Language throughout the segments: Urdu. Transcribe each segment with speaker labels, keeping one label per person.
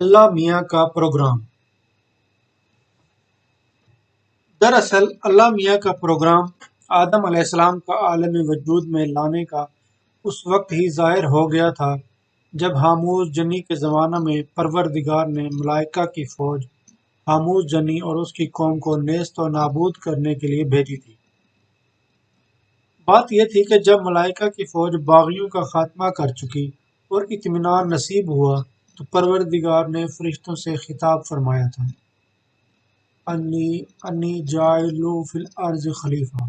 Speaker 1: اللہ میاں کا پروگرام۔ دراصل اللہ میاں کا پروگرام آدم علیہ السلام کا عالم وجود میں لانے کا اس وقت ہی ظاہر ہو گیا تھا جب ہاموز جنی کے زمانہ میں پروردگار نے ملائکہ کی فوج ہاموز جنی اور اس کی قوم کو نیست و نابود کرنے کے لیے بھیجی تھی۔ بات یہ تھی کہ جب ملائکہ کی فوج باغیوں کا خاتمہ کر چکی اور اطمینان نصیب ہوا تو پروردگار نے فرشتوں سے خطاب فرمایا تھا، انی جاعل فی الارض خلیفہ،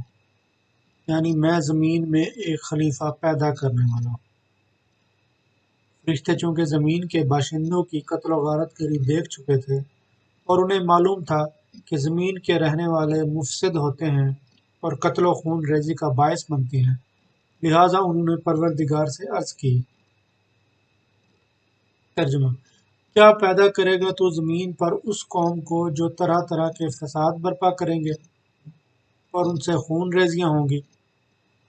Speaker 1: یعنی میں زمین میں ایک خلیفہ پیدا کرنے والا ہوں۔ فرشتے چونکہ زمین کے باشندوں کی قتل و غارت گری دیکھ چکے تھے اور انہیں معلوم تھا کہ زمین کے رہنے والے مفسد ہوتے ہیں اور قتل و خون ریزی کا باعث بنتے ہیں، لہٰذا انہوں نے پروردگار سے عرض کی۔ ترجمہ: کیا پیدا کرے گا تو زمین پر اس قوم کو جو طرح طرح کے فساد برپا کریں گے اور ان سے خون ریزیاں ہوں گی،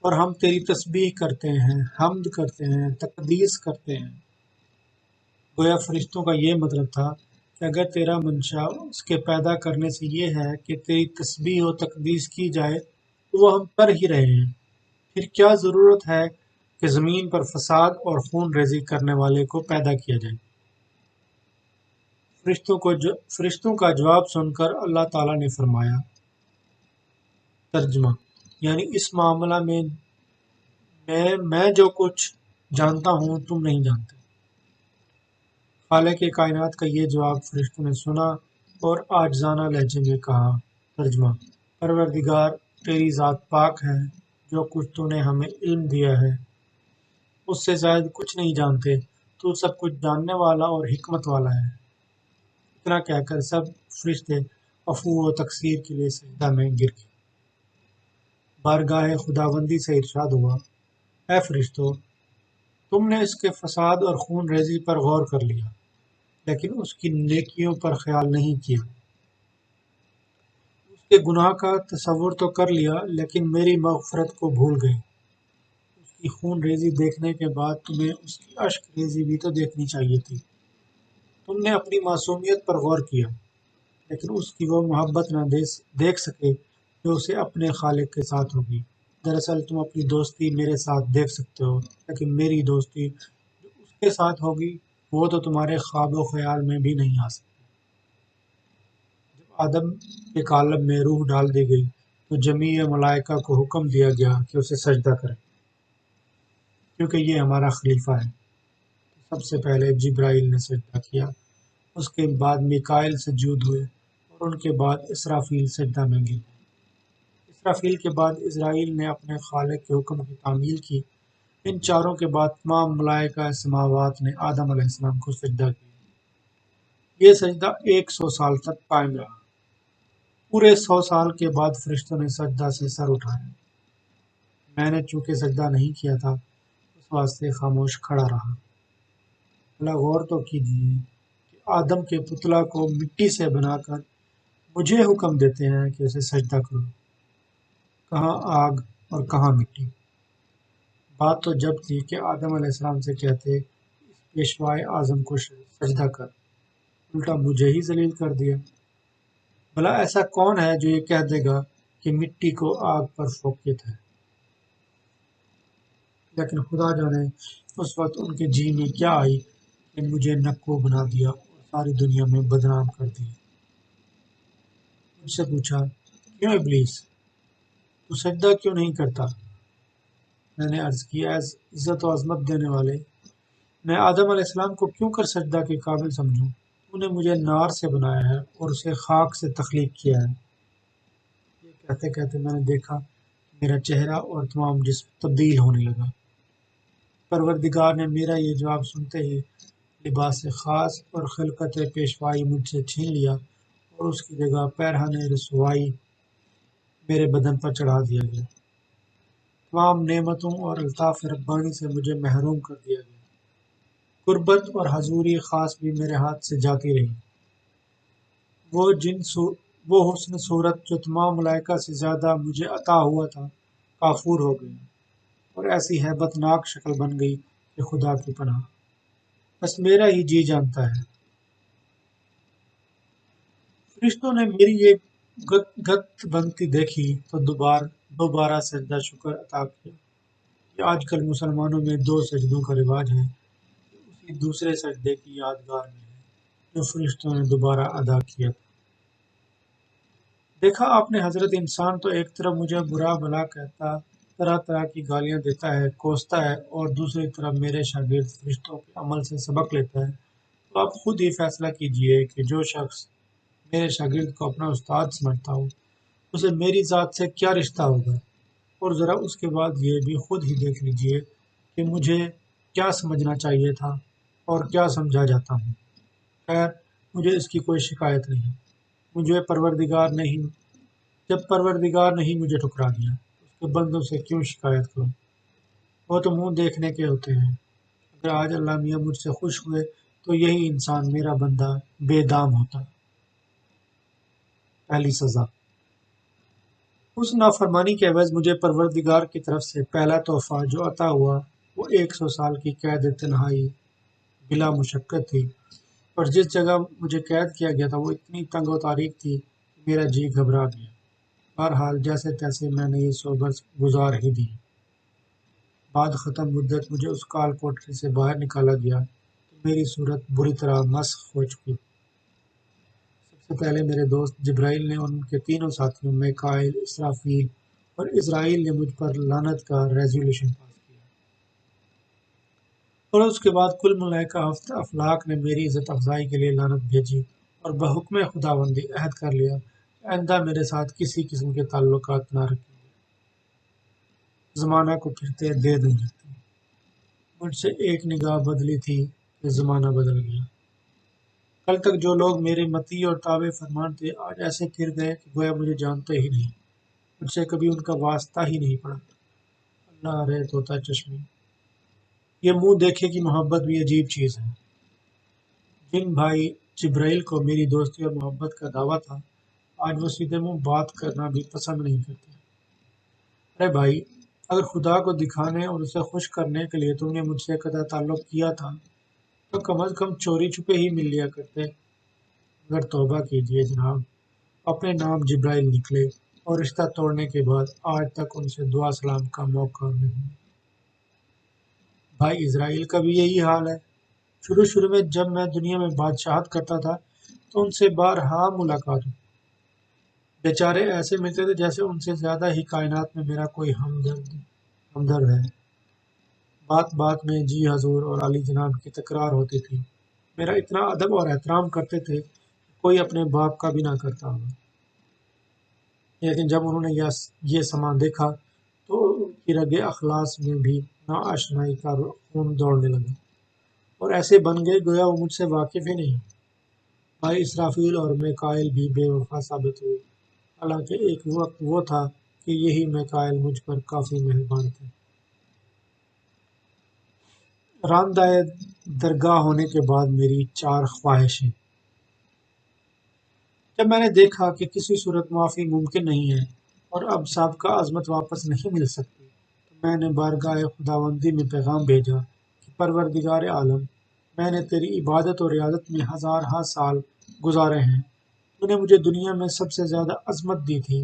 Speaker 1: اور ہم تیری تسبیح کرتے ہیں، حمد کرتے ہیں، تقدیس کرتے ہیں۔ گویا فرشتوں کا یہ مطلب تھا کہ اگر تیرا منشا اس کے پیدا کرنے سے یہ ہے کہ تیری تسبیح و تقدیس کی جائے تو وہ ہم کر ہی رہے ہیں، پھر کیا ضرورت ہے کہ زمین پر فساد اور خون ریزی کرنے والے کو پیدا کیا جائے۔ فرشتوں کا جواب سن کر اللہ تعالیٰ نے فرمایا۔ ترجمہ: یعنی اس معاملہ میں جو کچھ جانتا ہوں تم نہیں جانتے۔ خالق کائنات کا یہ جواب فرشتوں نے سنا اور عاجزانہ لہجے میں کہا۔ ترجمہ: پروردگار، تیری ذات پاک ہے، جو کچھ تو نے ہمیں علم دیا ہے اس سے زائد کچھ نہیں جانتے، تو سب کچھ جاننے والا اور حکمت والا ہے۔ اتنا کہہ کر سب فرشتے عفو و تقصیر کے لیے سجدہ میں گر گئے۔ بارگاہ خداوندی سے ارشاد ہوا، اے فرشتوں، تم نے اس کے فساد اور خون ریزی پر غور کر لیا لیکن اس کی نیکیوں پر خیال نہیں کیا۔ اس کے گناہ کا تصور تو کر لیا لیکن میری مغفرت کو بھول گئے۔ اس کی خون ریزی دیکھنے کے بعد تمہیں اس کی اشک ریزی بھی تو دیکھنی چاہیے تھی۔ تم نے اپنی معصومیت پر غور کیا لیکن اس کی وہ محبت نہ دیکھ سکے جو اسے اپنے خالق کے ساتھ ہوگی۔ دراصل تم اپنی دوستی میرے ساتھ دیکھ سکتے ہو لیکن میری دوستی جو اس کے ساتھ ہوگی وہ تو تمہارے خواب و خیال میں بھی نہیں آ سکتی۔ جب آدم کے قالب میں روح ڈال دی گئی تو جمیع ملائکہ کو حکم دیا گیا کہ اسے سجدہ کریں، کیونکہ یہ ہمارا خلیفہ ہے۔ سب سے پہلے جبرائیل نے سجدہ کیا، اس کے بعد میکائیل سجود ہوئے اور ان کے بعد اسرافیل سجدہ میں گر گئے۔ اسرافیل کے بعد اسرائیل نے اپنے خالق کے حکم کی تعمیل کی۔ ان چاروں کے بعد تمام ملائکہ سماوات نے آدم علیہ السلام کو سجدہ کیا۔ یہ سجدہ 100 سال تک قائم رہا۔ پورے 100 سال کے بعد فرشتوں نے سجدہ سے سر اٹھایا۔ میں نے چونکہ سجدہ نہیں کیا تھا اس واسطے خاموش کھڑا رہا۔ اللہ غور تو کیجیے کہ آدم کے پتلا کو مٹی سے بنا کر مجھے حکم دیتے ہیں کہ اسے سجدہ کرو، کہاں آگ اور کہاں مٹی۔ بات تو جب تھی کہ آدم علیہ السلام سے کہتے اس پیشوائے اعظم کو سجدہ کر، الٹا مجھے ہی ذلیل کر دیا۔ بھلا ایسا کون ہے جو یہ کہہ دے گا کہ مٹی کو آگ پر فوقیت ہے؟ لیکن خدا جانے اس وقت ان کے جی میں کیا آئی کہ مجھے نکو بنا دیا اور ساری دنیا میں بدنام کر دیا۔ مجھ سے پوچھا، کیوں ابلیس، تو سجدہ کیوں نہیں کرتا؟ میں نے عرض کی، اے عزت و عظمت دینے والے، میں آدم علیہ السلام کو کیوں کر سجدہ کے قابل سمجھوں؟ تو نے مجھے نار سے بنایا ہے اور اسے خاک سے تخلیق کیا ہے۔ یہ کہتے کہتے میں نے دیکھا کہ میرا چہرہ اور تمام جسم تبدیل ہونے لگا۔ پروردگار نے میرا یہ جواب سنتے ہی لباس خاص اور خلقت پیشوائی مجھ سے چھین لیا اور اس کی جگہ پیرہن رسوائی میرے بدن پر چڑھا دیا گیا۔ تمام نعمتوں اور الطاف ربانی سے مجھے محروم کر دیا گیا۔ قربت اور حضوری خاص بھی میرے ہاتھ سے جاتی رہی۔ وہ حسن صورت جو تمام ملائکہ سے زیادہ مجھے عطا ہوا تھا کافور ہو گئی اور ایسی ہیبت ناک شکل بن گئی کہ خدا کی پناہ۔ بس میرا ہی جی جانتا ہے فرشتوں نے میری یہ گت بنتی دیکھی تو دوبارہ سجدہ شکر عطا کیا۔ یہ آج کل مسلمانوں میں 2 سجدوں کا رواج ہے، اسی دوسرے سجدے کی یادگار میں ہے جو فرشتوں نے دوبارہ ادا کیا تھا۔ دیکھا آپ نے حضرت انسان تو ایک طرف مجھے برا بھلا کہتا، طرح طرح کی گالیاں دیتا ہے، کوستا ہے، اور دوسری طرف میرے شاگرد فرشتوں کے عمل سے سبق لیتا ہے۔ تو آپ خود ہی فیصلہ کیجئے کہ جو شخص میرے شاگرد کو اپنا استاد سمجھتا ہو اسے میری ذات سے کیا رشتہ ہوگا، اور ذرا اس کے بعد یہ بھی خود ہی دیکھ لیجئے کہ مجھے کیا سمجھنا چاہیے تھا اور کیا سمجھا جاتا ہوں۔ خیر، مجھے اس کی کوئی شکایت نہیں۔ مجھے جب پروردگار نہیں مجھے ٹھکرا دیا تو اس کے بندوں سے کیوں شکایت کروں؟ وہ تو منہ دیکھنے کے ہوتے ہیں۔ اگر آج اللہ میاں مجھ سے خوش ہوئے تو یہی انسان میرا بندہ بے دام ہوتا۔ پہلی سزا: اس نافرمانی کے عوض مجھے پروردگار کی طرف سے پہلا تحفہ جو عطا ہوا وہ 100 سال کی قید تنہائی بلا مشقت تھی، اور جس جگہ مجھے قید کیا گیا تھا وہ اتنی تنگ و تاریک تھی کہ میرا جی گھبرا گیا۔ بہرحال جیسے تیسے میں نے یہ 100 برس گزار ہی دی۔ بعد ختم مدت مجھے اس کال کوٹری سے باہر نکالا گیا تو میری صورت بری طرح مسخ ہو چکی تھی۔ سب سے پہلے میرے دوست جبرائیل نے اور ان کے تینوں ساتھیوں میکائیل، اسرافیل اور عزرائیل نے مجھ پر لعنت کا ریزولوشن پاس کیا، اور اس کے بعد کل ملائکہ افلاک نے میری عزت افزائی کے لیے لعنت بھیجی اور بحکم خداوندی عہد کر لیا کہ آئندہ میرے ساتھ کسی قسم کے تعلقات نہ رکھیں گے۔ زمانہ کو پھرتے دے نہیں رکھتے۔ مجھ سے ایک نگاہ بدلی تھی کہ زمانہ بدل گیا۔ کل تک جو لوگ میرے مطیع اور تابع فرمان تھے آج ایسے پھر گئے کہ گویا مجھے جانتے ہی نہیں، مجھ سے کبھی ان کا واسطہ ہی نہیں پڑا۔ اللہ رے طوطا چشمی، یہ منہ دیکھے کی محبت بھی عجیب چیز ہے۔ جن بھائی جبرائیل کو میری دوستی اور محبت کا دعویٰ تھا آج وہ سیدھے منہ بات کرنا بھی پسند نہیں کرتے۔ ارے بھائی، اگر خدا کو دکھانے اور اسے خوش کرنے کے لیے تم نے مجھ سے قطع تعلق کیا تھا تو کم از کم چوری چھپے ہی مل لیا کرتے۔ مگر توبہ کیجئے جناب، اپنے نام جبرائیل نکلے اور رشتہ توڑنے کے بعد آج تک ان سے دعا سلام کا موقع نہیں۔ بھائی اسرائیل کا بھی یہی حال ہے۔ شروع میں جب میں دنیا میں بادشاہت کرتا تھا تو ان سے بارہا ملاقات ہوئی۔ بیچارے ایسے ملتے تھے جیسے ان سے زیادہ ہی کائنات میں میرا کوئی ہمدرد ہے۔ بات بات میں جی حضور اور علی جناب کی تکرار ہوتی تھی۔ میرا اتنا ادب اور احترام کرتے تھے کہ کوئی اپنے باپ کا بھی نہ کرتا ہوگا۔ لیکن جب انہوں نے یہ سما دیکھا تو ان کی رگ اخلاص میں بھی ناآشنائی کا خون دوڑنے لگا، اور ایسے بن گئے گویا وہ مجھ سے واقف ہی نہیں۔ بھائی اسرافیل اور میکائیل بھی بے وفا ثابت ہوئے، حالانکہ ایک وقت وہ تھا کہ یہی میکائیل مجھ پر کافی مہربان تھے۔ راندہ درگاہ ہونے کے بعد میری 4 خواہشیں۔ جب میں نے دیکھا کہ کسی صورت معافی ممکن نہیں ہے اور اب سابقہ عظمت واپس نہیں مل سکتی تو میں نے بارگاہ خداوندی میں پیغام بھیجا کہ پروردگار عالم، میں نے تیری عبادت اور ریاضت میں ہزارہا سال گزارے ہیں۔ تو نے مجھے دنیا میں سب سے زیادہ عظمت دی تھی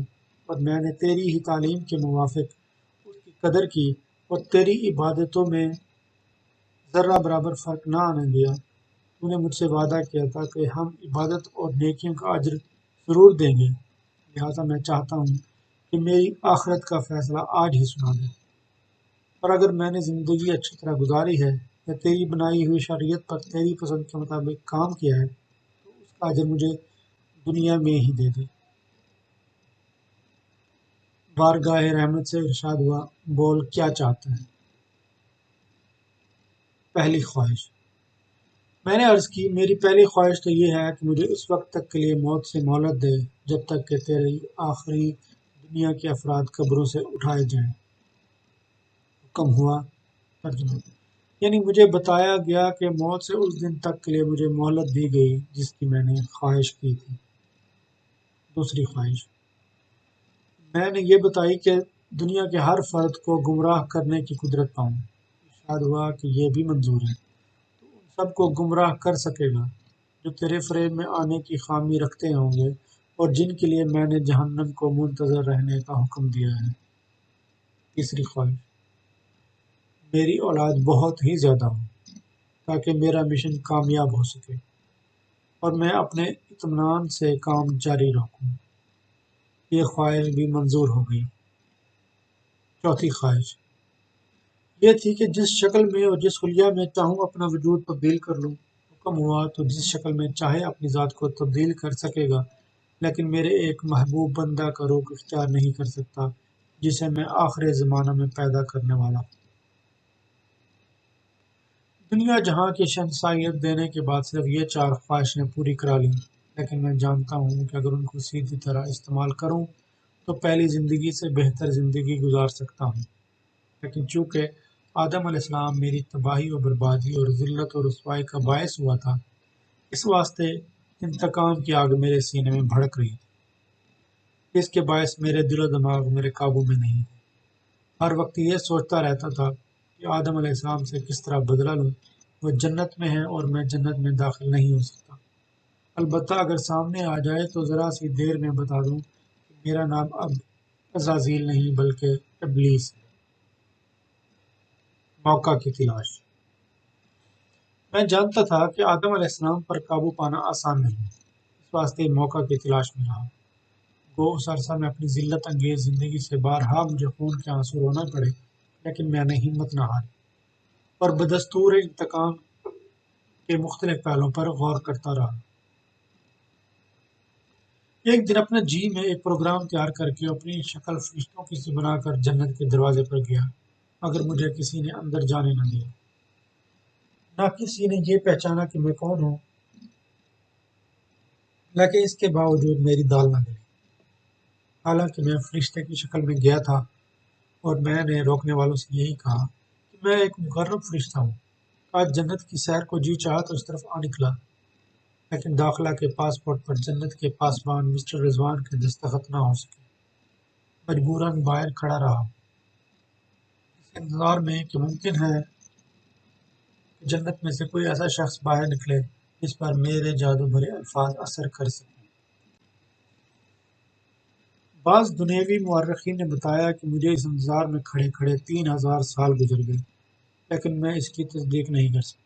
Speaker 1: اور میں نے تیری ہی تعلیم کے موافق اس کی قدر کی اور تیری عبادتوں میں ذرہ برابر فرق نہ آنے دیا۔ تو نے مجھ سے وعدہ کیا تھا کہ ہم عبادت اور نیکیوں کا اجر ضرور دیں گے، لہٰذا میں چاہتا ہوں کہ میری آخرت کا فیصلہ آج ہی سنا دے، اور اگر میں نے زندگی اچھی طرح گزاری ہے یا تیری بنائی ہوئی شریعت پر تیری پسند کے مطابق کام کیا ہے تو اس کا اجر مجھے دنیا میں ہی دے دے۔ بارگاہ رحمت سے ارشاد ہوا، بول کیا چاہتا ہے؟ پہلی خواہش۔ میں نے عرض کی، میری پہلی خواہش تو یہ ہے کہ مجھے اس وقت تک کے لیے موت سے مہلت دے جب تک کہ تیری آخری دنیا کے افراد قبروں سے اٹھائے جائیں۔ حکم ہوا۔ ترجمہ: یعنی مجھے بتایا گیا کہ موت سے اس دن تک کے لیے مجھے مہلت دی گئی جس کی میں نے خواہش کی تھی۔ دوسری خواہش۔ میں نے یہ بتائی کہ دنیا کے ہر فرد کو گمراہ کرنے کی قدرت پاؤں۔ ارشاد ہوا کہ یہ بھی منظور ہے، تو ان سب کو گمراہ کر سکے گا جو تیرے فریب میں آنے کی خامی رکھتے ہوں گے اور جن کے لیے میں نے جہنم کو منتظر رہنے کا حکم دیا ہے۔ تیسری خواہش، میری اولاد بہت ہی زیادہ ہو تاکہ میرا مشن کامیاب ہو سکے اور میں اپنے اطمینان سے کام جاری رکھوں۔ یہ خواہش بھی منظور ہو گئی۔ چوتھی خواہش یہ تھی کہ جس شکل میں اور جس حلیہ میں چاہوں اپنا وجود تبدیل کر لوں۔ حکم ہوا تو جس شکل میں چاہے اپنی ذات کو تبدیل کر سکے گا، لیکن میرے ایک محبوب بندہ کا روح اختیار نہیں کر سکتا جسے میں آخر زمانہ میں پیدا کرنے والا ہوں۔ دنیا جہاں کی شہنشاہیت دینے کے بعد صرف یہ 4 خواہشیں پوری کرا لیں، لیکن میں جانتا ہوں کہ اگر ان کو سیدھی طرح استعمال کروں تو پہلی زندگی سے بہتر زندگی گزار سکتا ہوں۔ لیکن چونکہ آدم علیہ السلام میری تباہی و بربادی اور ذلت و رسوائی کا باعث ہوا تھا، اس واسطے انتقام کی آگ میرے سینے میں بھڑک رہی تھی، جس کے باعث میرے دل و دماغ میرے قابو میں نہیں تھے۔ ہر وقت یہ سوچتا رہتا تھا کہ آدم علیہ السلام سے کس طرح بدلہ لوں۔ وہ جنت میں ہے اور میں جنت میں داخل نہیں ہو سکتا۔ البتہ اگر سامنے آ جائے تو ذرا سی دیر میں بتا دوں کہ میرا نام اب عزازیل نہیں بلکہ ابلیس ہے۔ موقع کی تلاش۔ میں جانتا تھا کہ آدم علیہ السلام پر قابو پانا آسان نہیں، اس واسطے موقع کی تلاش میں رہا۔ گو اس عرصہ میں اپنی ذلت انگیز زندگی سے بارہا مجھے خون کے آنسو رونا پڑے، لیکن میں نے ہمت نہ ہاری اور بدستور انتقام کے مختلف پہلوؤں پر غور کرتا رہا۔ ایک دن اپنے جی میں ایک پروگرام تیار کر کے اپنی شکل فرشتوں کی سی بنا کر جنت کے دروازے پر گیا، مگر مجھے کسی نے اندر جانے نہ دیا۔ نہ کسی نے یہ پہچانا کہ میں کون ہوں، لیکن اس کے باوجود میری دال نہ گلی۔ حالانکہ میں فرشتے کی شکل میں گیا تھا اور میں نے روکنے والوں سے یہی کہا کہ میں ایک مقرب فرشتہ ہوں۔ آج جنت کی سیر کو جی چاہا تو اس طرف آ نکلا، لیکن داخلہ کے پاسپورٹ پر جنت کے پاسبان مسٹر رضوان کے دستخط نہ ہو سکے۔ مجبوراً باہر کھڑا رہا، اس انتظار میں کہ ممکن ہے کہ جنت میں سے کوئی ایسا شخص باہر نکلے جس پر میرے جادو بھرے الفاظ اثر کر سکیں۔ بعض دنیوی مورخین نے بتایا کہ مجھے اس انتظار میں کھڑے کھڑے 3000 سال گزر گئے، لیکن میں اس کی تصدیق نہیں کر سکتا،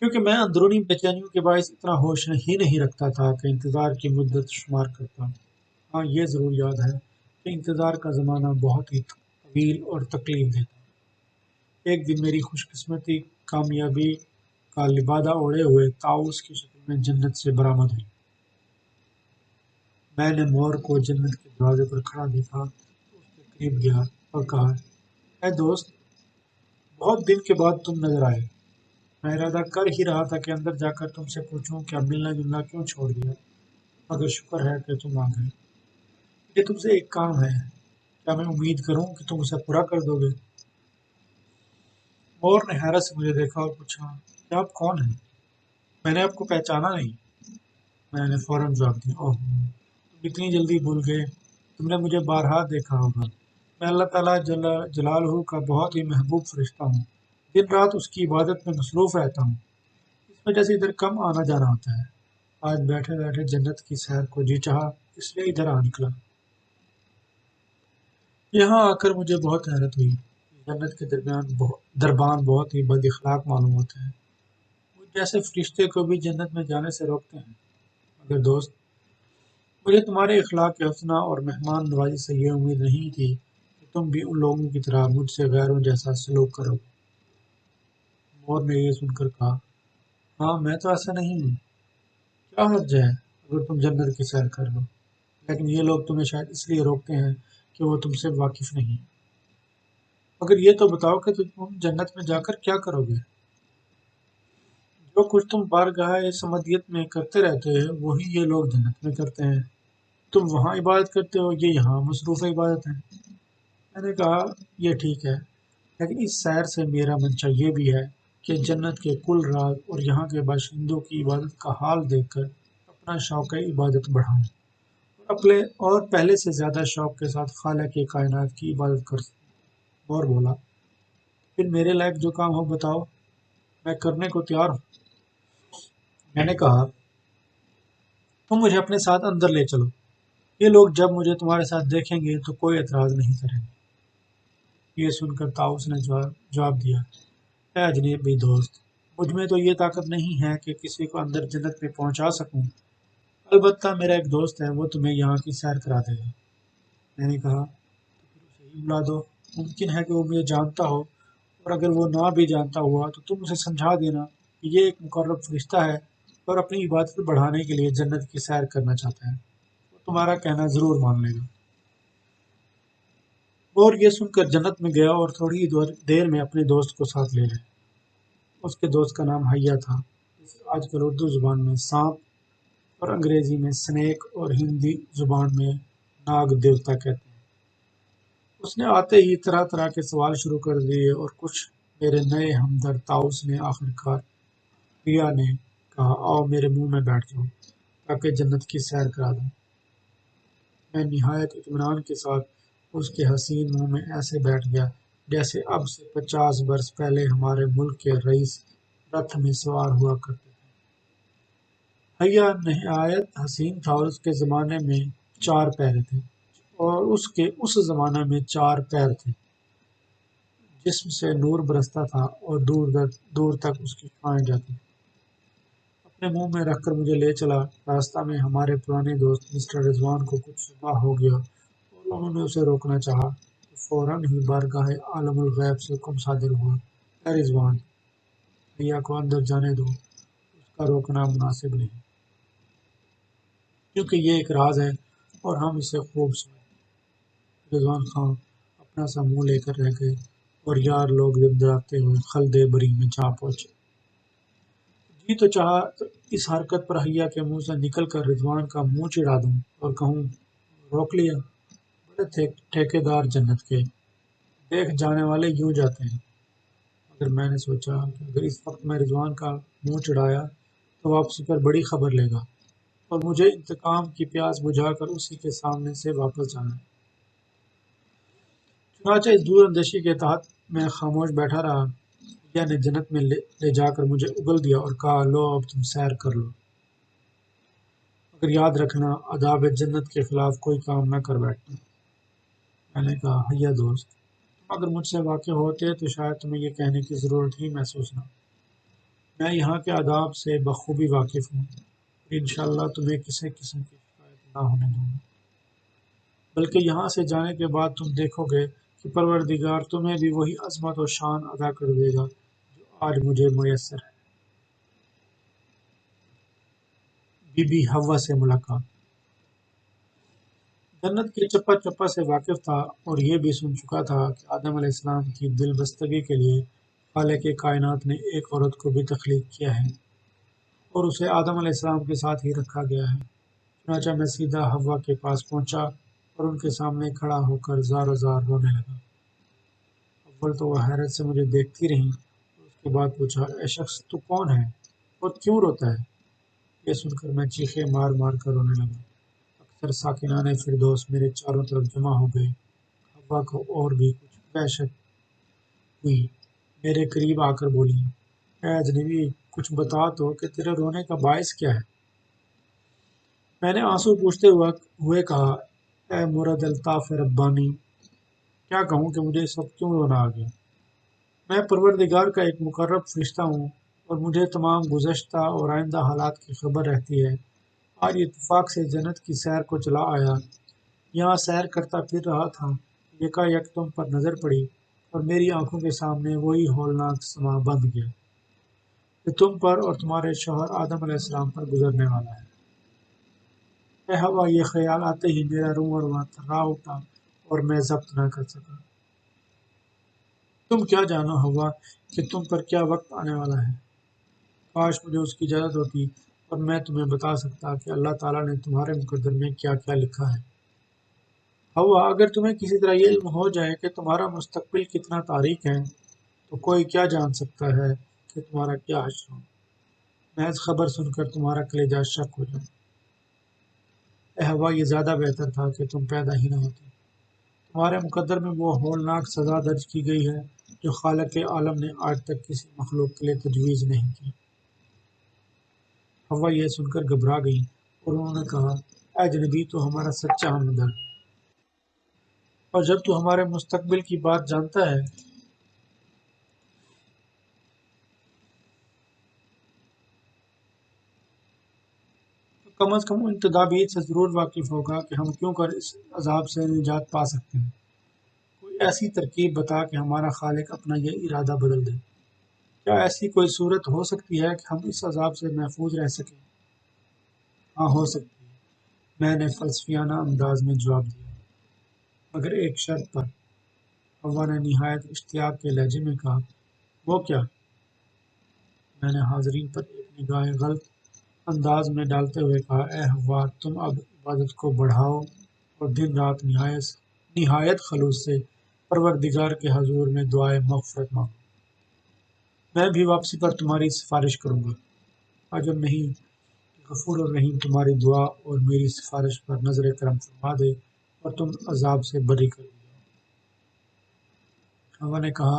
Speaker 1: کیونکہ میں اندرونی بے چینیوں کے باعث اتنا ہوش ہی نہیں رکھتا تھا کہ انتظار کی مدت شمار کرتا۔ ہاں، یہ ضرور یاد ہے کہ انتظار کا زمانہ بہت ہی طویل اور تکلیف دہ تھا۔ ایک دن میری خوش قسمتی کامیابی کا لبادہ اوڑھے ہوئے طاؤس کی شکل میں جنت سے برآمد ہوئی۔ میں نے مور کو جنت کے دروازے پر کھڑا دیکھا تو اس کے قریب گیا اور کہا، اے دوست، بہت دن کے بعد تم نظر آئے۔ میں ارادہ کر ہی رہا تھا کہ اندر جا کر تم سے پوچھوں کہ اب ملنا جلنا کیوں چھوڑ دیا، مگر شکر ہے کہ تم آ گئے۔ مجھے تم سے ایک کام ہے، کیا میں امید کروں کہ تم اسے پورا کر دو گے؟ مور نے حیرت سے مجھے دیکھا اور پوچھا، کیا آپ کون ہیں؟ میں نے آپ کو پہچانا نہیں۔ میں نے فوراً جواب دیا، اوہ، تم اتنی جلدی بھول گئے، تم نے مجھے بارہا دیکھا ہوگا۔ میں اللہ تعالیٰ جل جلالہ کا بہت ہی محبوب فرشتہ ہوں، دن رات اس کی عبادت میں مصروف رہتا ہوں، اس وجہ سے ادھر کم آنا جانا ہوتا ہے۔ آج بیٹھے بیٹھے جنت کی سیر کو جی چاہا، اس لیے ادھر آ نکلا۔ یہاں آ کر مجھے بہت حیرت ہوئی۔ جنت کے دربان بہت ہی بد اخلاق معلوم ہوتے ہیں، وہ جیسے فرشتے کو بھی جنت میں جانے سے روکتے ہیں۔ مگر دوست، مجھے تمہارے اخلاق حسنہ اور مہمان نوازی سے یہ امید نہیں تھی کہ تم بھی ان لوگوں کی طرح مجھ سے غیروں جیسا سلوک کرو گے۔ مور نے یہ سن کر کہا، ہاں، میں تو ایسا نہیں ہوں۔ کیا حرج ہے اگر تم جنت کی سیر کر لو، لیکن یہ لوگ تمہیں شاید اس لیے روکتے ہیں کہ وہ تم سے واقف نہیں۔ مگر یہ تو بتاؤ کہ تم جنت میں جا کر کیا کرو گے؟ جو کچھ تم بارگاہ سمدیت میں کرتے رہتے ہو وہی یہ لوگ جنت میں کرتے ہیں۔ تم وہاں عبادت کرتے ہو، یہ یہاں مصروف عبادت ہے۔ میں نے کہا، یہ ٹھیک ہے، لیکن اس سیر سے میرا منشا یہ بھی ہے کہ جنت کے کل راز اور یہاں کے باشندوں کی عبادت کا حال دیکھ کر اپنا شوق عبادت بڑھاؤں اور پہلے سے زیادہ شوق کے ساتھ خالق کائنات کی عبادت کر سکوں۔ اور بولا، پھر میرے لائق جو کام ہو بتاؤ، میں کرنے کو تیار ہوں۔ میں نے کہا، تم مجھے اپنے ساتھ اندر لے چلو، یہ لوگ جب مجھے تمہارے ساتھ دیکھیں گے تو کوئی اعتراض نہیں کریں گے۔ یہ سن کر طاؤس نے جواب دیا، اے اجنبی دوست، مجھ میں تو یہ طاقت نہیں ہے کہ کسی کو اندر جنت میں پہنچا سکوں، البتہ میرا ایک دوست ہے، وہ تمہیں یہاں کی سیر کرا دے گا۔ میں نے کہا، تو پھر اسے ہی بلا دو، ممکن ہے کہ وہ مجھے جانتا ہو، اور اگر وہ نہ بھی جانتا ہوا تو تم اسے سمجھا دینا کہ یہ ایک مقرب فرشتہ ہے اور اپنی عبادت بڑھانے کے لیے جنت کی سیر کرنا چاہتا ہے، وہ تمہارا کہنا ضرور مان لے گا۔ اور یہ سن کر جنت میں گیا اور تھوڑی ہی دیر میں اپنے دوست کو ساتھ لے گیا۔ اس کے دوست کا نام حیا تھا، جسے آج کل اردو زبان میں سانپ اور انگریزی میں سنیک اور ہندی زبان میں ناگ دیوتا کہتے ہیں۔ اس نے آتے ہی طرح طرح کے سوال شروع کر دیے اور کچھ میرے نئے ہمدرد طاؤس نے آخر کار حیا نے کہا، آؤ میرے منہ میں بیٹھ جاؤ تاکہ جنت کی سیر کرا دوں۔ میں نہایت اطمینان کے ساتھ اس کے حسین منہ میں ایسے بیٹھ گیا جیسے اب سے 50 برس پہلے ہمارے ملک کے رئیس رتھ میں سوار ہوا کرتے تھے۔ حیا نہایت حسین تھا اور اس کے زمانے میں 4 پیرے تھے، اور اس کے اس زمانے میں 4 پیر تھے۔ جسم سے نور برستا تھا اور دور دور تک اس کی چھائیں جاتی تھی۔ اپنے منہ میں رکھ کر مجھے لے چلا۔ راستہ میں ہمارے پرانے دوست مسٹر رضوان کو کچھ شبہ ہو گیا اور انہوں نے اسے روکنا چاہا تو فوراً ہی بارگاہ عالم الغیب سے حکم صادر ہوا، اے رضوان، حیا کو اندر جانے دو، اس کا روکنا مناسب نہیں، کیونکہ یہ ایک راز ہے اور ہم اسے خوب سمجھتے ہیں۔ رضوان خان اپنا سا منہ لے کر رہ گئے اور یار لوگ دراتے ہوئے خلد بری میں جا پہنچے۔ جی تو چاہا تو اس حرکت پر حیا کے منہ سے نکل کر رضوان کا منہ چڑھا دوں اور کہوں، روک لیا، بڑے ٹھیکیدار جنت کے، دیکھ جانے والے یوں جاتے ہیں۔ مگر میں نے سوچا کہ اگر اس وقت میں رضوان کا منہ چڑھایا تو واپسی پر بڑی خبر لے گا اور مجھے انتقام کی پیاس بجھا کر اسی کے سامنے سے واپس جانا ہے۔ چنانچہ اس دور اندیشی کے تحت میں خاموش بیٹھا رہا۔ حیا نے جنت میں لے جا کر مجھے اگل دیا اور کہا، لو اب تم سیر کر لو، مگر یاد رکھنا آداب جنت کے خلاف کوئی کام نہ کر بیٹھنا۔ میں نے کہا، حیا دوست، تم اگر مجھ سے واقف ہوتے تو شاید تمہیں یہ کہنے کی ضرورت ہی محسوس نہ ہو۔ میں یہاں کے آداب سے بخوبی واقف ہوں اور انشاءاللہ تمہیں کسی قسم کی شکایت نہ ہونے دوں گا، بلکہ یہاں سے جانے کے بعد تم دیکھو گے کہ پروردگار تمہیں بھی وہی عظمت و شان عطا کر دے گا جو آج مجھے میسر ہے۔ بی بی حوا سے ملاقات۔ جنت کے چپا چپا سے واقف تھا اور یہ بھی سن چکا تھا کہ آدم علیہ السلام کی دل بستگی کے لیے خالق کائنات نے ایک عورت کو بھی تخلیق کیا ہے اور اسے آدم علیہ السلام کے ساتھ ہی رکھا گیا ہے۔ چنانچہ میں سیدھا حوا کے پاس پہنچا اور ان کے سامنے کھڑا ہو کر زار زار رونے لگا۔ اول تو وہ حیرت سے مجھے دیکھتی رہیں اور اس کے بعد پوچھا، اے شخص، تو کون ہے اور کیوں روتا ہے؟ یہ سن کر میں چیخیں مار مار کر رونے لگا۔ اکثر ساکنان فردوس میرے چاروں طرف جمع ہو گئے۔ حوا کو اور بھی کچھ وحشت ہوئی، میرے قریب آ کر بولی، اے اجنبی، کچھ بتا تو کہ تیرے رونے کا باعث کیا ہے؟ میں نے آنسو پوچھتے ہوئے کہا، اے مرد الطاف ربانی، کیا کہوں کہ مجھے سب کیوں رونا آ گیا؟ میں پروردگار کا ایک مقرب فرشتہ ہوں اور مجھے تمام گزشتہ اور آئندہ حالات کی خبر رہتی ہے۔ آج اتفاق سے جنت کی سیر کو چلا آیا، یہاں سیر کرتا پھر رہا تھا، یکا یک تم پر نظر پڑی اور میری آنکھوں کے سامنے وہی ہولناک سما بندھ گیا جو تم پر اور تمہارے شوہر آدم علیہ السلام پر گزرنے والا ہے۔ اے ہوا، یہ خیال آتے ہی میرا رواں رواں تھرا اٹھا اور میں ضبط نہ کر سکا۔ تم کیا جانو ہوا کہ تم پر کیا وقت آنے والا ہے؟ کاش مجھے اس کی اجازت ہوتی اور میں تمہیں بتا سکتا کہ اللہ تعالیٰ نے تمہارے مقدر میں کیا کیا لکھا ہے۔ ہوا، اگر تمہیں کسی طرح یہ علم ہو جائے کہ تمہارا مستقبل کتنا تاریک ہے تو کوئی کیا جان سکتا ہے کہ تمہارا کیا حشر ہو۔ محض خبر سن کر تمہارا کلیجہ شک ہو جائے۔ اے ہوا، یہ زیادہ بہتر تھا کہ تم پیدا ہی نہ ہوتی۔ تمہارے مقدر میں وہ ہولناک سزا درج کی گئی ہے جو خالق عالم نے آج تک کسی مخلوق کے لیے تجویز نہیں کی۔ حوا یہ سن کر گھبرا گئی اور انہوں نے کہا اے جنبی تو ہمارا سچا ہمدرد، اور جب تو ہمارے مستقبل کی بات جانتا ہے تو کم از کم ان تدابیر سے ضرور واقف ہوگا کہ ہم کیوں کر اس عذاب سے نجات پا سکتے ہیں۔ کوئی ایسی ترکیب بتا کہ ہمارا خالق اپنا یہ ارادہ بدل دے۔ کیا ایسی کوئی صورت ہو سکتی ہے کہ ہم اس عذاب سے محفوظ رہ سکیں؟ ہاں ہو سکتی ہے، میں نے فلسفیانہ انداز میں جواب دیا، مگر ایک شرط پر۔ حوا نے نہایت اشتیاق کے لہجے میں کہا، وہ کیا؟ میں نے حاضرین پر ایک نگاہ غلط انداز میں ڈالتے ہوئے کہا، اے حوا، تم اب عبادت کو بڑھاؤ اور دن رات نہایت خلوص سے پروردگار کے حضور میں دعائے مغفرت مانگو۔ میں بھی واپسی پر تمہاری سفارش کروں گا، عجب نہیں کہ غفور الرحیم تمہاری دعا اور میری سفارش پر نظر کرم فرما دے اور تم عذاب سے بری کر دیا۔ حوا نے کہا،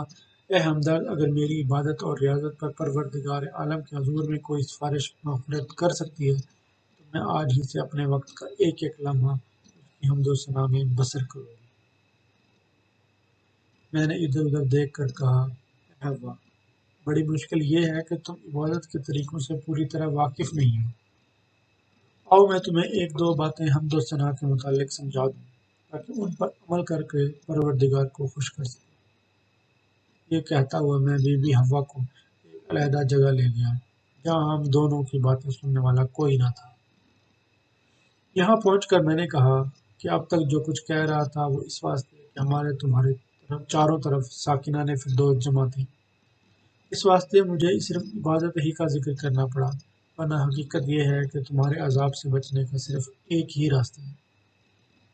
Speaker 1: اے ہمدرد، اگر میری عبادت اور ریاضت پر پروردگار عالم کے حضور میں کوئی سفارش مغفرت کر سکتی ہے تو میں آج ہی سے اپنے وقت کا ایک ایک لمحہ اس کی حمد و ثنا میں بسر کروں گی۔ میں نے ادھر ادھر دیکھ کر کہا، اے حوا، بڑی مشکل یہ ہے کہ تم عبادت کے طریقوں سے پوری طرح واقف نہیں ہو۔ آؤ میں تمہیں ایک دو باتیں حمد و ثنا کے متعلق سمجھا دوں تاکہ ان پر عمل کر کے پروردگار کو خوش کر سکیں۔ یہ کہتا ہوا میں بی بی حوا کو ایک علیحدہ جگہ لے گیا جہاں ہم دونوں کی باتیں سننے والا کوئی نہ تھا۔ یہاں پہنچ کر میں نے کہا کہ اب تک جو کچھ کہہ رہا تھا وہ اس واسطے کہ ہمارے تمہارے چاروں طرف ساکنان فردوس جمع تھی، اس واسطے مجھے صرف عبادت ہی کا ذکر کرنا پڑا، ورنہ حقیقت یہ ہے کہ تمہارے عذاب سے بچنے کا صرف ایک ہی راستہ ہے۔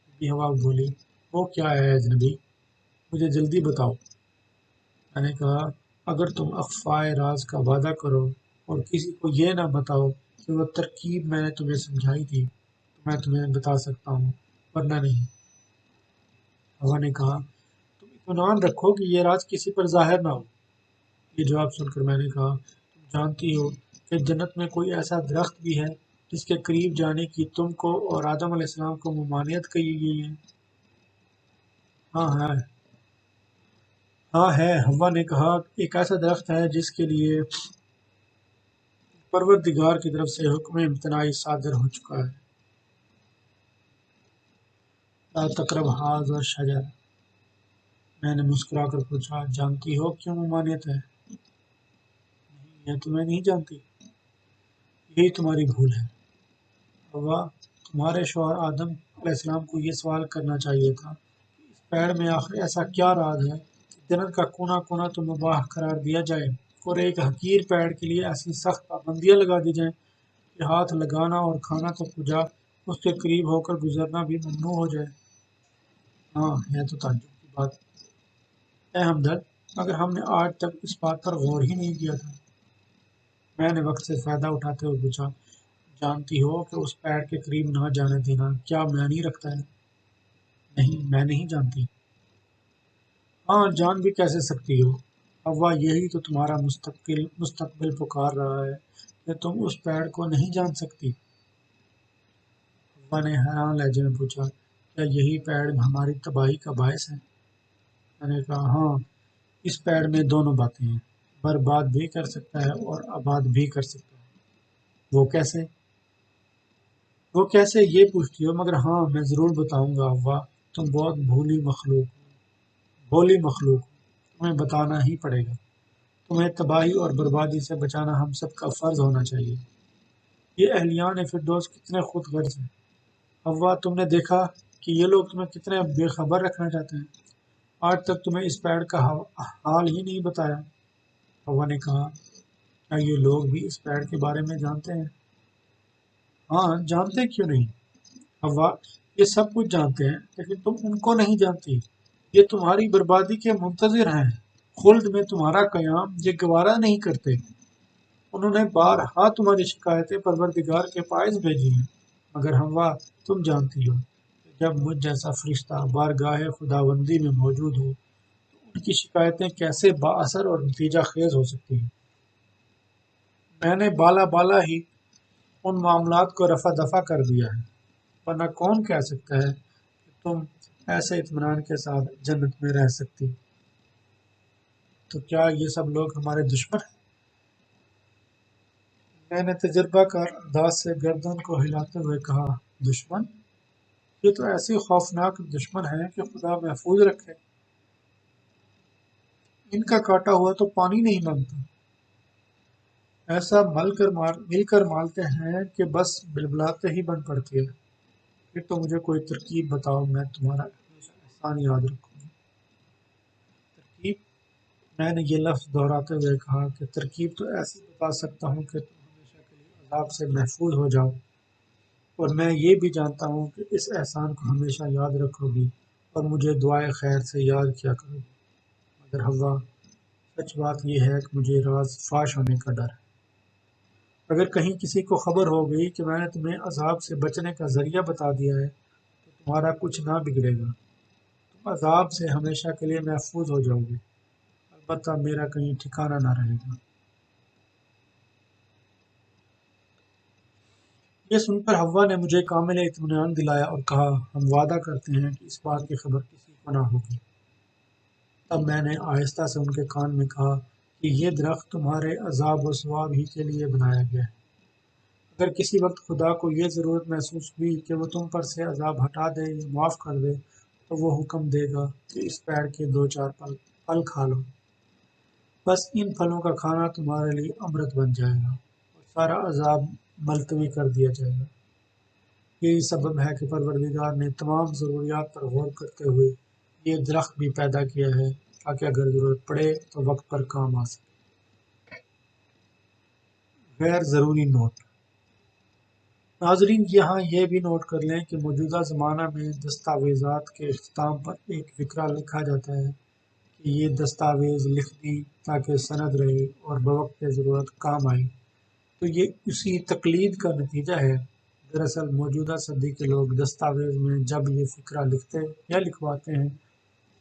Speaker 1: بی بی حوا بولی، وہ کیا ہے اجنبی؟ مجھے جلدی بتاؤ۔ میں نے کہا، اگر تم اخفائے راز کا وعدہ کرو اور کسی کو یہ نہ بتاؤ کہ وہ ترکیب میں نے تمہیں سمجھائی تھی تو میں تمہیں بتا سکتا ہوں، ورنہ نہیں۔ حوا نے کہا، تم اطمینان رکھو کہ یہ راز کسی پر ظاہر نہ ہو۔ یہ جواب سن کر میں نے کہا، تم جانتی ہو کہ جنت میں کوئی ایسا درخت بھی ہے جس کے قریب جانے کی تم کو اور آدم علیہ السلام کو ممانعت کی گئی ہے؟ ہاں ہے، ہاں ہے، حوا نے کہا، ایک ایسا درخت ہے جس کے لیے پروردگار کی طرف سے حکم امتناعی صادر ہو چکا ہے۔ لا تقرب ھذا الشجر۔ میں نے مسکرا کر پوچھا، جانتی ہو کیوں ممانعت ہے؟ نہیں، یہ تو میں نہیں جانتی۔ یہی تمہاری بھول ہے۔ حوا، تمہارے شوہر آدم علیہ السلام کو یہ سوال کرنا چاہیے تھا کہ اس پیڑ میں آخر ایسا کیا راز ہے کہ جنت کا کونا کونا تو مباح قرار دیا جائے اور ایک حقیر پیڑ کے لیے ایسی سخت پابندیاں لگا دی جائیں کہ ہاتھ لگانا اور کھانا تو کجا، اس کے قریب ہو کر گزرنا بھی ممنوع ہو جائے۔ ہاں، یہ تو تعجب کی بات ہے۔ اے ہمدرد، مگر ہم نے آج تک اس بات پر غور ہی نہیں کیا تھا۔ میں نے وقت سے فائدہ اٹھاتے ہوئے پوچھا، جانتی ہو کہ اس پیڑ کے قریب نہ جانے دینا کیا معنی رکھتا ہے؟ نہیں، میں نہیں جانتی۔ ہاں، جان بھی کیسے سکتی ہو؟ حوا، یہی تو تمہارا مستقبل پکار رہا ہے کہ تم اس پیڑ کو نہیں جان سکتی۔ حوا نے حیران لہجے میں پوچھا، کیا یہی پیڑ ہماری تباہی کا باعث ہے؟ میں نے کہا، ہاں، اس پیڑ میں دونوں باتیں ہیں، برباد بھی کر سکتا ہے اور آباد بھی کر سکتا ہے۔ وہ کیسے؟ وہ کیسے یہ پوچھتی ہو، مگر ہاں، میں ضرور بتاؤں گا حوا، تم بہت بھولی مخلوق ہو، تمہیں بتانا ہی پڑے گا۔ تمہیں تباہی اور بربادی سے بچانا ہم سب کا فرض ہونا چاہیے۔ یہ اہلیان فردوس کتنے خود غرض ہیں۔ حوا، تم نے دیکھا کہ یہ لوگ تمہیں کتنے بے خبر رکھنا چاہتے ہیں۔ آج تک تمہیں اس پیڑ کا حال ہی نہیں بتایا۔ حوا نے کہا، کیا یہ لوگ بھی اس پیڑ کے بارے میں جانتے ہیں؟ ہاں، جانتے کیوں نہیں؟ حوا، یہ سب کچھ جانتے ہیں لیکن تم ان کو نہیں جانتی۔ یہ تمہاری بربادی کے منتظر ہیں، خلد میں تمہارا قیام یہ گوارا نہیں کرتے۔ انہوں نے بارہا تمہاری شکایتیں پروردگار کے پاس بھیجی ہیں، مگر حوا، تم جانتی ہو کہ جب مجھ جیسا فرشتہ بارگاہ خداوندی میں موجود ہو تو ان کی شکایتیں کیسے با اثر اور نتیجہ خیز ہو سکتی ہیں۔ میں نے بالا بالا ہی ان معاملات کو رفع دفع کر دیا ہے، ورنہ کون کہہ سکتا ہے کہ تم ایسے اطمینان کے ساتھ جنت میں رہ سکتی؟ تو کیا یہ سب لوگ ہمارے دشمن ہیں؟ میں نے تجربہ کار انداز سے گردن کو ہلاتے ہوئے کہا، دشمن؟ یہ تو ایسے خوفناک دشمن ہیں کہ خدا محفوظ رکھے، ان کا کاٹا ہوا تو پانی نہیں مانگتا، ایسا مل کر مالتے ہیں کہ بس بلبلاتے ہی بن پڑتی ہے۔ پھر تو مجھے کوئی ترکیب بتاؤ، میں تمہارا ہمیشہ احسان یاد رکھوں گی۔ ترکیب؟ میں نے یہ لفظ دہراتے ہوئے کہا کہ ترکیب تو ایسی بتا سکتا ہوں کہ تم ہمیشہ کے لیے عذاب سے محفوظ ہو جاؤ، اور میں یہ بھی جانتا ہوں کہ اس احسان کو ہمیشہ یاد رکھو گی اور مجھے دعائے خیر سے یاد کیا کرو گی۔ مگر حوا، سچ بات یہ ہے کہ مجھے راز فاش ہونے کا ڈر ہے۔ اگر کہیں کسی کو خبر ہو گئی کہ میں نے تمہیں عذاب سے بچنے کا ذریعہ بتا دیا ہے تو تمہارا کچھ نہ بگڑے گا، تم عذاب سے ہمیشہ کے لیے محفوظ ہو جاؤ گے، البتہ میرا کہیں ٹھکانہ نہ رہے گا۔ یہ سن کر حوا نے مجھے کامل اطمینان دلایا اور کہا، ہم وعدہ کرتے ہیں کہ اس بات کی خبر کسی کو نہ ہوگی۔ تب میں نے آہستہ سے ان کے کان میں کہا کہ یہ درخت تمہارے عذاب و ثواب ہی کے لیے بنایا گیا ہے۔ اگر کسی وقت خدا کو یہ ضرورت محسوس ہوئی کہ وہ تم پر سے عذاب ہٹا دے یا معاف کر دے تو وہ حکم دے گا کہ اس پیڑ کے 2-4 پھل کھا لو، بس ان پھلوں کا کھانا تمہارے لیے امرت بن جائے گا اور سارا عذاب ملتوی کر دیا جائے گا۔ یہی سبب ہے کہ پروردگار نے تمام ضروریات پر غور کرتے ہوئے یہ درخت بھی پیدا کیا ہے تاکہ اگر ضرورت پڑے تو وقت پر کام آ سکے۔ غیر ضروری نوٹ: ناظرین یہاں یہ بھی نوٹ کر لیں کہ موجودہ زمانہ میں دستاویزات کے اختتام پر ایک فقرہ لکھا جاتا ہے کہ یہ دستاویز لکھ دیں تاکہ سند رہے اور بوقت ضرورت کام آئے۔ تو یہ اسی تقلید کا نتیجہ ہے۔ دراصل موجودہ صدی کے لوگ دستاویز میں جب یہ فقرہ لکھتے یا لکھواتے ہیں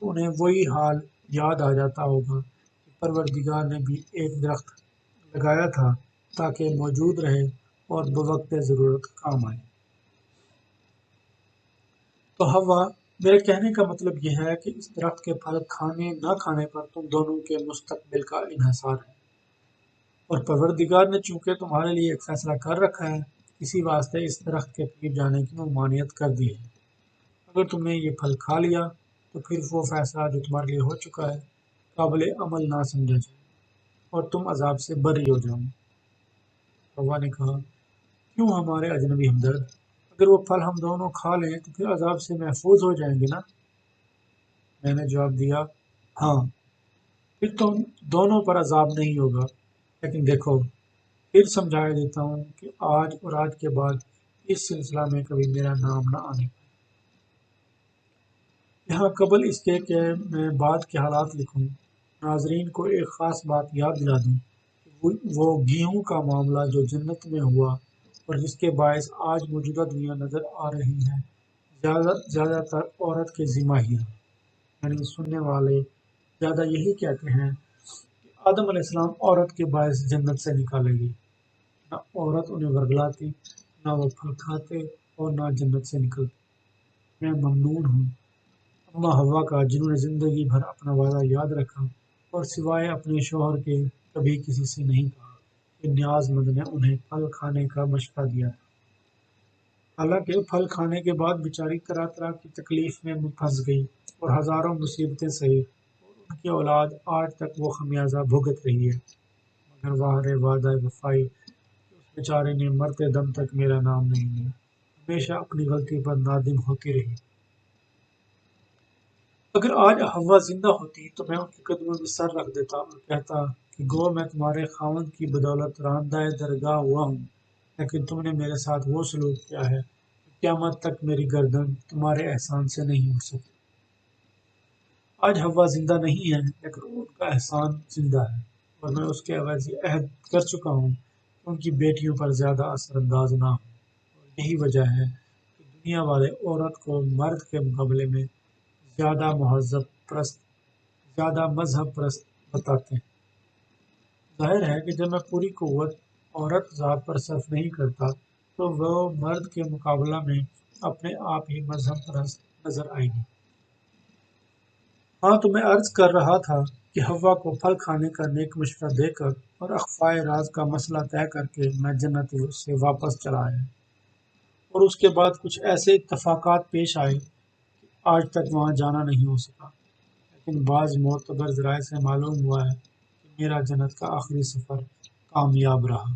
Speaker 1: تو انہیں وہی حال یاد آ جاتا ہوگا کہ پروردگار نے بھی ایک درخت لگایا تھا تاکہ موجود رہے اور بوقت ضرورت کام آئے۔ تو حوا، میرے کہنے کا مطلب یہ ہے کہ اس درخت کے پھل کھانے نہ کھانے پر تم دونوں کے مستقبل کا انحصار ہے، اور پروردگار نے چونکہ تمہارے لیے ایک فیصلہ کر رکھا ہے، اسی واسطے اس درخت کے قریب جانے کی ممانعت کر دی ہے۔ اگر تم نے یہ پھل کھا لیا تو پھر وہ فیصلہ جو تمہارے لیے ہو چکا ہے قابل عمل نہ سمجھا جائے اور تم عذاب سے بری ہو جاؤ۔ حوا نے کہا، کیوں ہمارے اجنبی ہمدرد؟ اگر وہ پھل ہم دونوں کھا لیں تو پھر عذاب سے محفوظ ہو جائیں گے نا؟ میں نے جواب دیا، ہاں، پھر تم دونوں پر عذاب نہیں ہوگا، لیکن دیکھو، پھر سمجھا دیتا ہوں کہ آج اور آج کے بعد اس سلسلہ میں کبھی میرا نام نہ آنے پائے۔ یہاں قبل اس کے کہ میں بعد کے حالات لکھوں، ناظرین کو ایک خاص بات یاد دلا دوں کہ وہ گیہوں کا معاملہ جو جنت میں ہوا اور جس کے باعث آج موجودہ دنیا نظر آ رہی ہے، زیادہ تر عورت کے ذمہ ہی رہا۔ یعنی سننے والے زیادہ یہی کہتے ہیں کہ آدم علیہ السلام عورت کے باعث جنت سے نکالے گئے، نہ عورت انہیں ورگلاتی، نہ وہ پھل کھاتے اور نہ جنت سے نکلتے۔ میں ممنون ہوں اماں حوا کا جنہوں نے زندگی بھر اپنا وعدہ یاد رکھا اور سوائے اپنے شوہر کے کبھی کسی سے نہیں کہا کہ نیاز مند نے انہیں پھل کھانے کا مشورہ دیا تھا۔ حالانکہ پھل کھانے کے بعد بیچاری طرح طرح کی تکلیف میں پھنس گئی اور ہزاروں مصیبتیں سہی، اور ان کی اولاد آج تک وہ خمیازہ بھگت رہی ہے، مگر واہ رے وعدہ وفائی کہ اس بیچارے نے مرتے دم تک میرا نام نہیں لیا، ہمیشہ اپنی غلطی پر نادم ہوتی رہی۔ اگر آج حوا زندہ ہوتی تو میں ان کے قدموں میں سر رکھ دیتا اور کہتا کہ گو میں تمہارے خاوند کی بدولت راندہ درگاہ ہوا ہوں، لیکن تم نے میرے ساتھ وہ سلوک کیا ہے کہ قیامت تک میری گردن تمہارے احسان سے نہیں اٹھ سکتی۔ آج حوا زندہ نہیں ہے، لیکن ان کا احسان زندہ ہے، اور میں اس کے عوض یہ عہد کر چکا ہوں کہ ان کی بیٹیوں پر زیادہ اثر انداز نہ ہوں، اور یہی وجہ ہے کہ دنیا والے عورت کو مرد کے مقابلے میں زیادہ مذہب پرست بتاتے ہیں۔ ظاہر ہے کہ جب میں پوری قوت عورت ذات پر صرف نہیں کرتا تو وہ مرد کے مقابلہ میں اپنے آپ ہی مذہب پرست نظر آئے گی۔ ہاں، تو میں عرض کر رہا تھا کہ حوا کو پھل کھانے کا نیک مشورہ دے کر اور اخفائے راز کا مسئلہ طے کر کے میں جنت سے واپس چلا آیا، اور اس کے بعد کچھ ایسے اتفاقات پیش آئے کہ آج تک وہاں جانا نہیں ہو سکا، لیکن بعض معتبر ذرائع سے معلوم ہوا ہے کہ میرا جنت کا آخری سفر کامیاب رہا۔